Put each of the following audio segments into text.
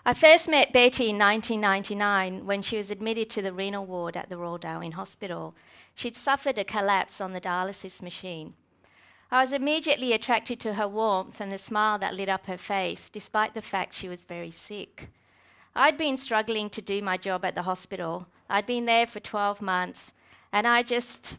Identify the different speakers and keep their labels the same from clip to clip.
Speaker 1: I first met Betty in 1999 when she was admitted to the renal ward at the Royal Darwin Hospital. She'd suffered a collapse on the dialysis machine. I was immediately attracted to her warmth and the smile that lit up her face, despite the fact she was very sick. I'd been struggling to do my job at the hospital. I'd been there for 12 months, and I just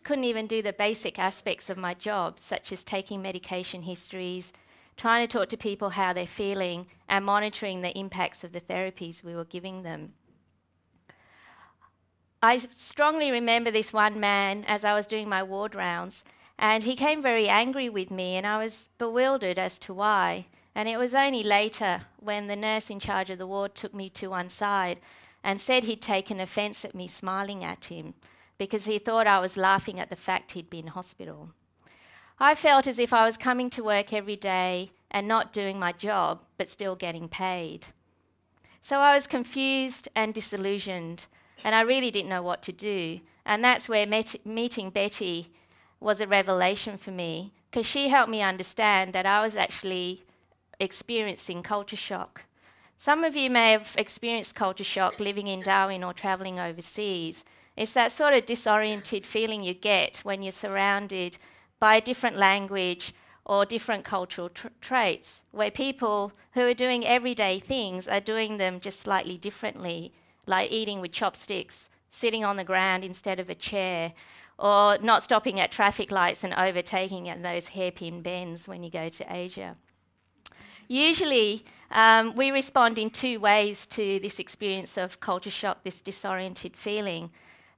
Speaker 1: couldn't even do the basic aspects of my job, such as taking medication histories, trying to talk to people how they're feeling, and monitoring the impacts of the therapies we were giving them. I strongly remember this one man as I was doing my ward rounds, and he came very angry with me, and I was bewildered as to why. And it was only later when the nurse in charge of the ward took me to one side and said he'd taken offence at me smiling at him because he thought I was laughing at the fact he'd been in hospital. I felt as if I was coming to work every day and not doing my job, but still getting paid. So I was confused and disillusioned, and I really didn't know what to do. And that's where meeting Betty was a revelation for me, because she helped me understand that I was actually experiencing culture shock. Some of you may have experienced culture shock living in Darwin or travelling overseas. It's that sort of disoriented feeling you get when you're surrounded by a different language or different cultural traits, where people who are doing everyday things are doing them just slightly differently, like eating with chopsticks, sitting on the ground instead of a chair, or not stopping at traffic lights and overtaking at those hairpin bends when you go to Asia. Usually, we respond in two ways to this experience of culture shock, this disoriented feeling.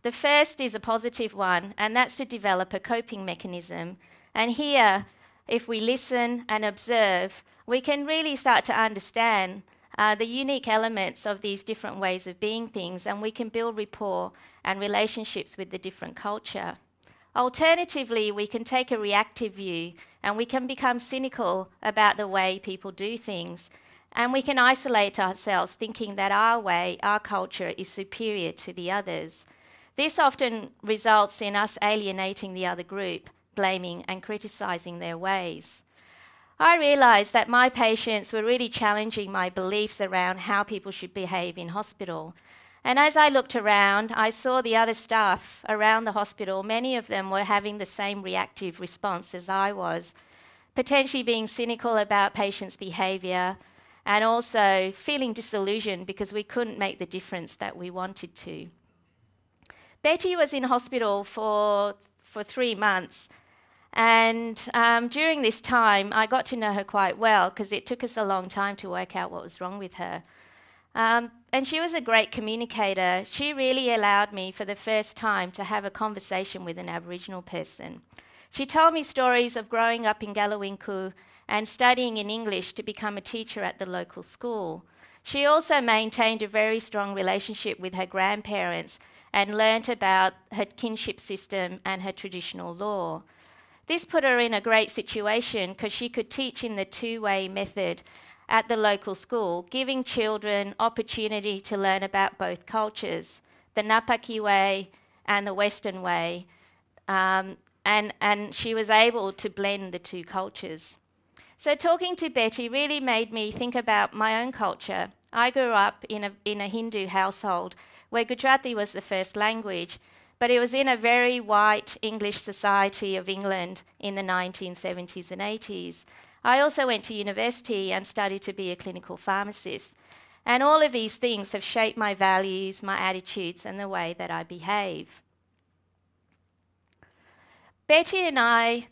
Speaker 1: The first is a positive one, and that's to develop a coping mechanism. And here, if we listen and observe, we can really start to understand the unique elements of these different ways of being things, and we can build rapport and relationships with the different culture. Alternatively, we can take a reactive view and we can become cynical about the way people do things, and we can isolate ourselves thinking that our way, our culture, is superior to the others. This often results in us alienating the other group, blaming and criticising their ways. I realised that my patients were really challenging my beliefs around how people should behave in hospital. And as I looked around, I saw the other staff around the hospital. Many of them were having the same reactive response as I was, potentially being cynical about patients' behaviour and also feeling disillusioned because we couldn't make the difference that we wanted to. Betty was in hospital for 3 months, and during this time I got to know her quite well because it took us a long time to work out what was wrong with her. And she was a great communicator. She really allowed me for the first time to have a conversation with an Aboriginal person. She told me stories of growing up in Gallowinku and studying in English to become a teacher at the local school. She also maintained a very strong relationship with her grandparents and learnt about her kinship system and her traditional law. This put her in a great situation because she could teach in the two-way method at the local school, giving children opportunity to learn about both cultures, the Napaki way and the Western way, and she was able to blend the two cultures. So talking to Betty really made me think about my own culture. I grew up in a Hindu household where Gujarati was the first language, but it was in a very white English society of England in the 1970s and 80s. I also went to university and studied to be a clinical pharmacist. And all of these things have shaped my values, my attitudes, and the way that I behave. Betty and I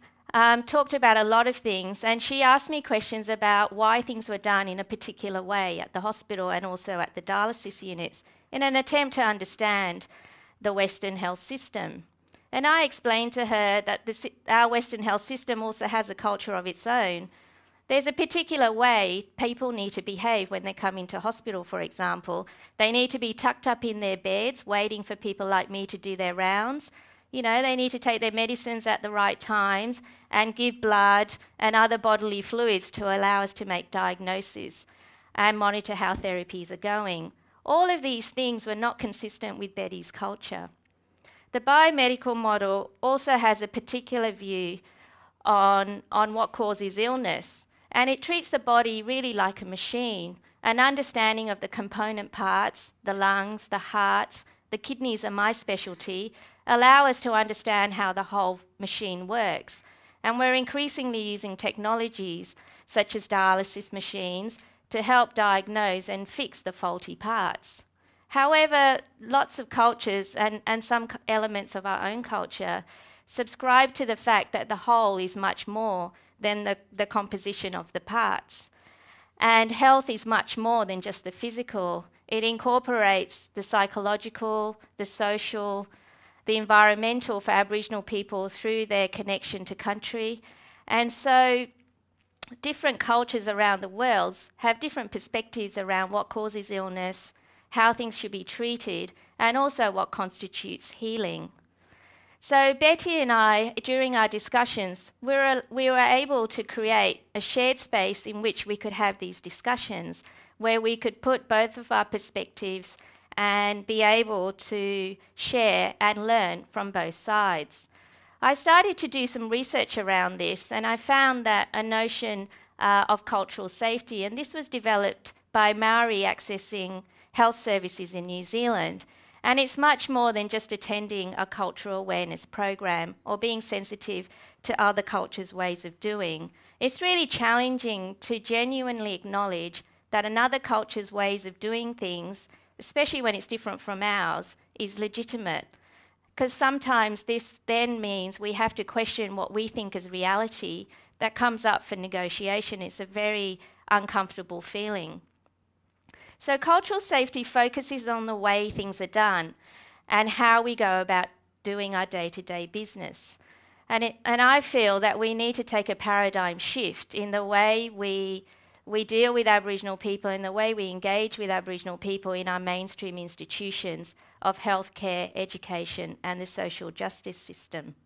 Speaker 1: talked about a lot of things, and she asked me questions about why things were done in a particular way at the hospital and also at the dialysis units in an attempt to understand the Western health system. And I explained to her that our Western health system also has a culture of its own. There's a particular way people need to behave when they come into hospital, for example. They need to be tucked up in their beds, waiting for people like me to do their rounds. You know, they need to take their medicines at the right times and give blood and other bodily fluids to allow us to make diagnoses and monitor how therapies are going. All of these things were not consistent with Betty's culture. The biomedical model also has a particular view on what causes illness, and it treats the body really like a machine, an understanding of the component parts, the lungs, the hearts, the kidneys are my specialty, allow us to understand how the whole machine works. And we're increasingly using technologies such as dialysis machines to help diagnose and fix the faulty parts. However, lots of cultures and some elements of our own culture subscribe to the fact that the whole is much more than the composition of the parts. And health is much more than just the physical. It incorporates the psychological, the social, the environmental for Aboriginal people through their connection to country. And so different cultures around the world have different perspectives around what causes illness, how things should be treated, and also what constitutes healing. So Betty and I, during our discussions, we were able to create a shared space in which we could have these discussions, where we could put both of our perspectives and be able to share and learn from both sides. I started to do some research around this, and I found that a notion of cultural safety, and this was developed by Maori accessing health services in New Zealand. And it's much more than just attending a cultural awareness program or being sensitive to other cultures' ways of doing. It's really challenging to genuinely acknowledge that another culture's ways of doing things, especially when it's different from ours, is legitimate. Because sometimes this then means we have to question what we think is reality. That comes up for negotiation. It's a very uncomfortable feeling. So cultural safety focuses on the way things are done and how we go about doing our day-to-day business. And I feel that we need to take a paradigm shift in the way we deal with Aboriginal people, in the way we engage with Aboriginal people in our mainstream institutions of healthcare, education, and the social justice system.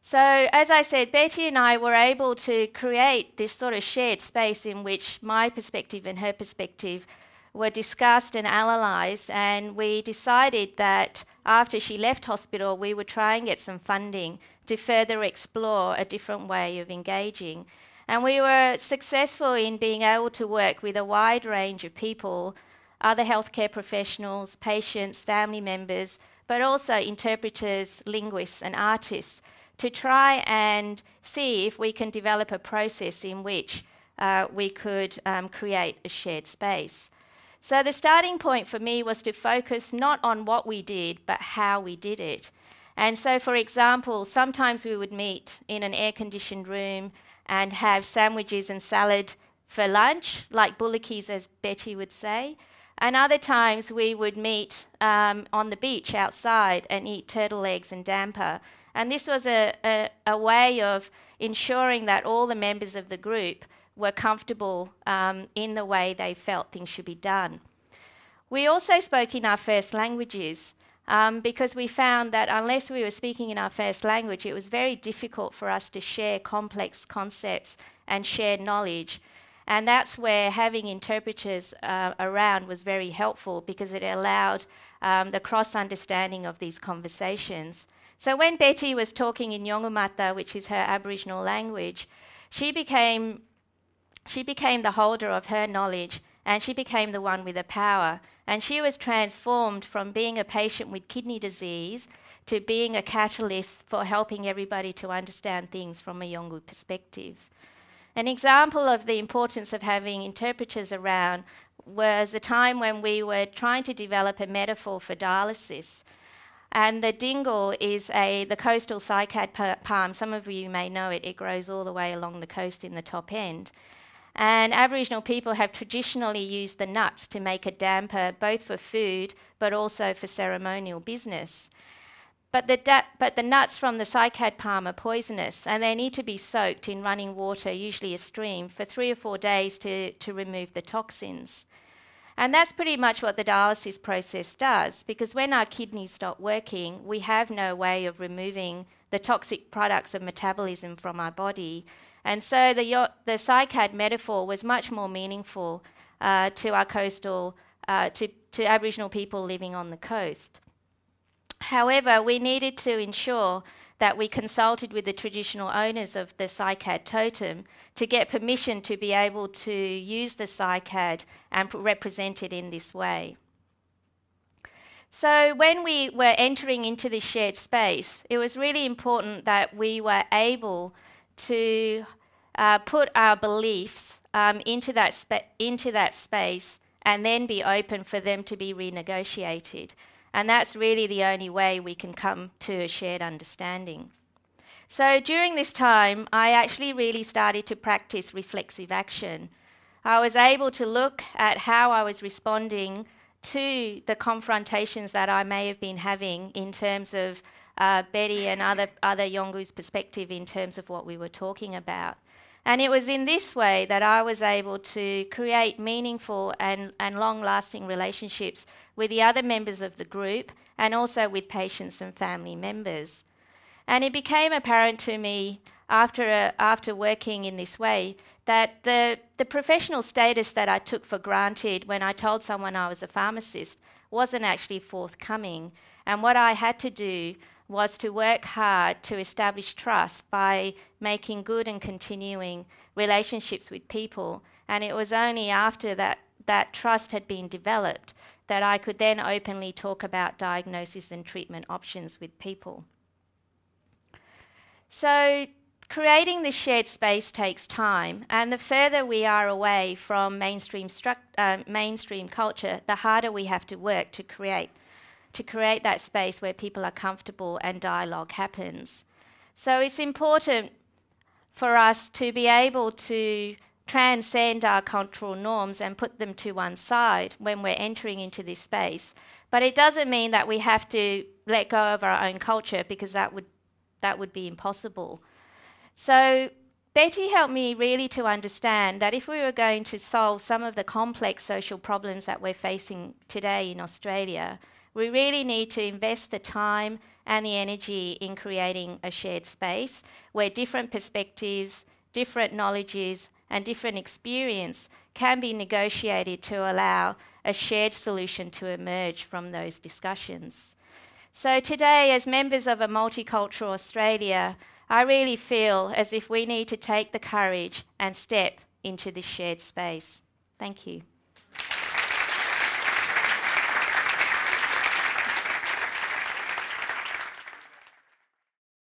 Speaker 1: So, as I said, Betty and I were able to create this sort of shared space in which my perspective and her perspective were discussed and analysed, and we decided that after she left hospital, we would try and get some funding to further explore a different way of engaging. And we were successful in being able to work with a wide range of people, other healthcare professionals, patients, family members, but also interpreters, linguists, and artists, to try and see if we can develop a process in which we could create a shared space. So the starting point for me was to focus not on what we did, but how we did it. And so, for example, sometimes we would meet in an air-conditioned room and have sandwiches and salad for lunch, like bullikis, as Betty would say. And other times we would meet on the beach outside and eat turtle eggs and damper. And this was a way of ensuring that all the members of the group were comfortable in the way they felt things should be done. We also spoke in our first languages because we found that unless we were speaking in our first language, it was very difficult for us to share complex concepts and share knowledge. And that's where having interpreters around was very helpful, because it allowed the cross-understanding of these conversations. So when Betty was talking in Yongumata, which is her Aboriginal language, she became the holder of her knowledge, and she became the one with the power. And she was transformed from being a patient with kidney disease to being a catalyst for helping everybody to understand things from a Yolngu perspective. An example of the importance of having interpreters around was a time when we were trying to develop a metaphor for dialysis. And the dingle is the coastal cycad palm. Some of you may know it. It grows all the way along the coast in the top end. And Aboriginal people have traditionally used the nuts to make a damper, both for food but also for ceremonial business. But the nuts from the cycad palm are poisonous, and they need to be soaked in running water, usually a stream, for 3 or 4 days to remove the toxins. And that's pretty much what the dialysis process does, because when our kidneys stop working, we have no way of removing the toxic products of metabolism from our body. And so the cycad metaphor was much more meaningful to our coastal, to Aboriginal people living on the coast. However, we needed to ensure that we consulted with the traditional owners of the cycad totem to get permission to be able to use the cycad and represent it in this way. So when we were entering into this shared space, it was really important that we were able to put our beliefs into that space and then be open for them to be renegotiated. And that's really the only way we can come to a shared understanding. So during this time, I actually really started to practice reflexive action. I was able to look at how I was responding to the confrontations that I may have been having in terms of Betty and other Yolngu's perspective in terms of what we were talking about. And it was in this way that I was able to create meaningful and long-lasting relationships with the other members of the group and also with patients and family members. And it became apparent to me after working in this way that the professional status that I took for granted when I told someone I was a pharmacist wasn't actually forthcoming. And what I had to do was to work hard to establish trust by making good and continuing relationships with people. And it was only after that trust had been developed that I could then openly talk about diagnosis and treatment options with people. So creating this shared space takes time, and the further we are away from mainstream culture, the harder we have to work to create that space where people are comfortable and dialogue happens. So it's important for us to be able to transcend our cultural norms and put them to one side when we're entering into this space. But it doesn't mean that we have to let go of our own culture, because that would be impossible. So Betty helped me really to understand that if we were going to solve some of the complex social problems that we're facing today in Australia, we really need to invest the time and the energy in creating a shared space where different perspectives, different knowledges, and different experience can be negotiated to allow a shared solution to emerge from those discussions. So today, as members of a multicultural Australia, I really feel as if we need to take the courage and step into this shared space. Thank you.